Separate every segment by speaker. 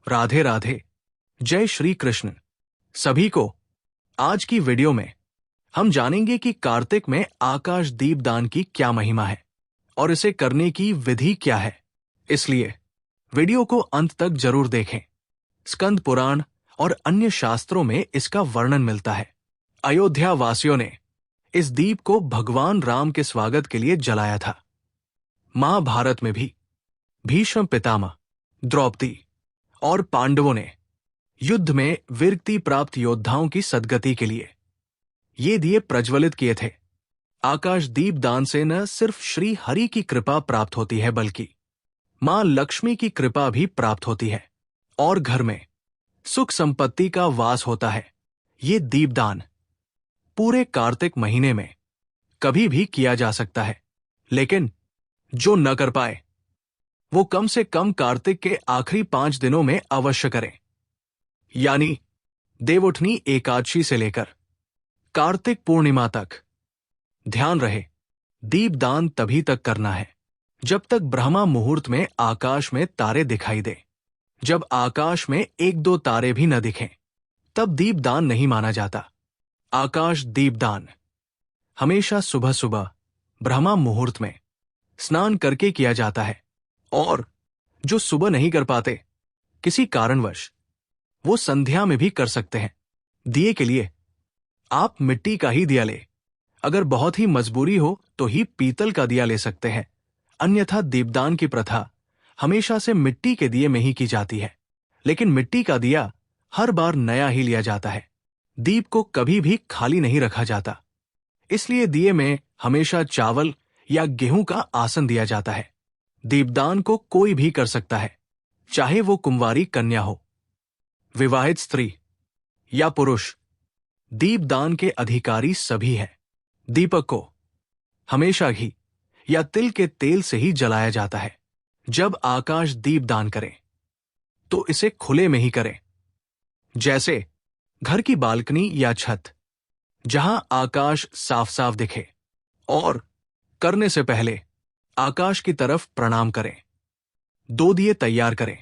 Speaker 1: राधे राधे। जय श्री कृष्ण सभी को। आज की वीडियो में हम जानेंगे कि कार्तिक में आकाश दीप दान की क्या महिमा है और इसे करने की विधि क्या है। इसलिए वीडियो को अंत तक जरूर देखें। स्कंद पुराण और अन्य शास्त्रों में इसका वर्णन मिलता है। अयोध्या वासियों ने इस दीप को भगवान राम के स्वागत के लिए जलाया था। महाभारत में भी भीष्म पितामह, द्रौपदी और पांडवों ने युद्ध में वीरति प्राप्त योद्धाओं की सद्गति के लिए ये दिए प्रज्वलित किए थे। आकाश दीप दान से न सिर्फ श्री हरि की कृपा प्राप्त होती है बल्कि मां लक्ष्मी की कृपा भी प्राप्त होती है और घर में सुख संपत्ति का वास होता है। ये दीपदान पूरे कार्तिक महीने में कभी भी किया जा सकता है, लेकिन जो न कर पाए वो कम से कम कार्तिक के आखिरी 5 दिनों में अवश्य करें, यानी देवउठनी एकादशी से लेकर कार्तिक पूर्णिमा तक। ध्यान रहे, दीपदान तभी तक करना है जब तक ब्रह्मा मुहूर्त में आकाश में तारे दिखाई दे। जब आकाश में 1-2 तारे भी न दिखें तब दीपदान नहीं माना जाता। आकाश दीपदान हमेशा सुबह सुबह ब्रह्मा मुहूर्त में स्नान करके किया जाता है, और जो सुबह नहीं कर पाते किसी कारणवश वो संध्या में भी कर सकते हैं। दिए के लिए आप मिट्टी का ही दिया ले, अगर बहुत ही मजबूरी हो तो ही पीतल का दिया ले सकते हैं, अन्यथा दीपदान की प्रथा हमेशा से मिट्टी के दिए में ही की जाती है। लेकिन मिट्टी का दिया हर बार नया ही लिया जाता है। दीप को कभी भी खाली नहीं रखा जाता, इसलिए दिए में हमेशा चावल या गेहूं का आसन दिया जाता है। दीपदान को कोई भी कर सकता है, चाहे वो कुंवारी कन्या हो, विवाहित स्त्री या पुरुष। दीपदान के अधिकारी सभी हैं। दीपक को हमेशा घी या तिल के तेल से ही जलाया जाता है। जब आकाश दीपदान करें तो इसे खुले में ही करें, जैसे घर की बालकनी या छत, जहां आकाश साफ साफ दिखे। और करने से पहले आकाश की तरफ प्रणाम करें। 2 दिए तैयार करें।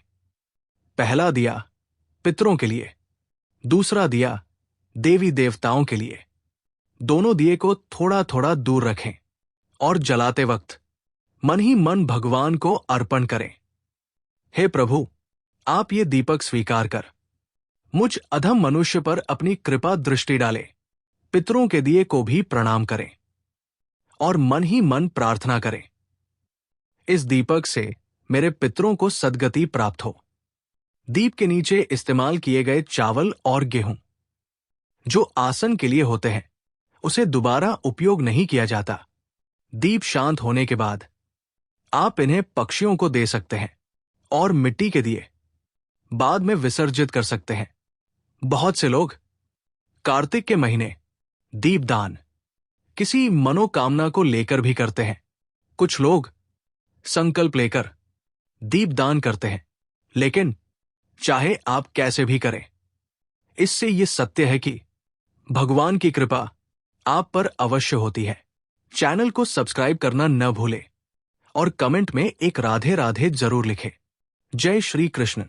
Speaker 1: पहला दिया पितरों के लिए, दूसरा दिया देवी देवताओं के लिए। दोनों दिए को थोड़ा थोड़ा दूर रखें और जलाते वक्त मन ही मन भगवान को अर्पण करें। हे प्रभु, आप ये दीपक स्वीकार कर मुझ अधम मनुष्य पर अपनी कृपा दृष्टि डाले। पितरों के दिए को भी प्रणाम करें और मन ही मन प्रार्थना करें, इस दीपक से मेरे पितरों को सद्गति प्राप्त हो। दीप के नीचे इस्तेमाल किए गए चावल और गेहूं जो आसन के लिए होते हैं, उसे दोबारा उपयोग नहीं किया जाता। दीप शांत होने के बाद आप इन्हें पक्षियों को दे सकते हैं और मिट्टी के दिए बाद में विसर्जित कर सकते हैं। बहुत से लोग कार्तिक के महीने दीपदान किसी मनोकामना को लेकर भी करते हैं। कुछ लोग संकल्प लेकर दीपदान करते हैं, लेकिन चाहे आप कैसे भी करें, इससे यह सत्य है कि भगवान की कृपा आप पर अवश्य होती है। चैनल को सब्सक्राइब करना न भूलें और कमेंट में एक राधे राधे जरूर लिखें। जय श्री कृष्ण।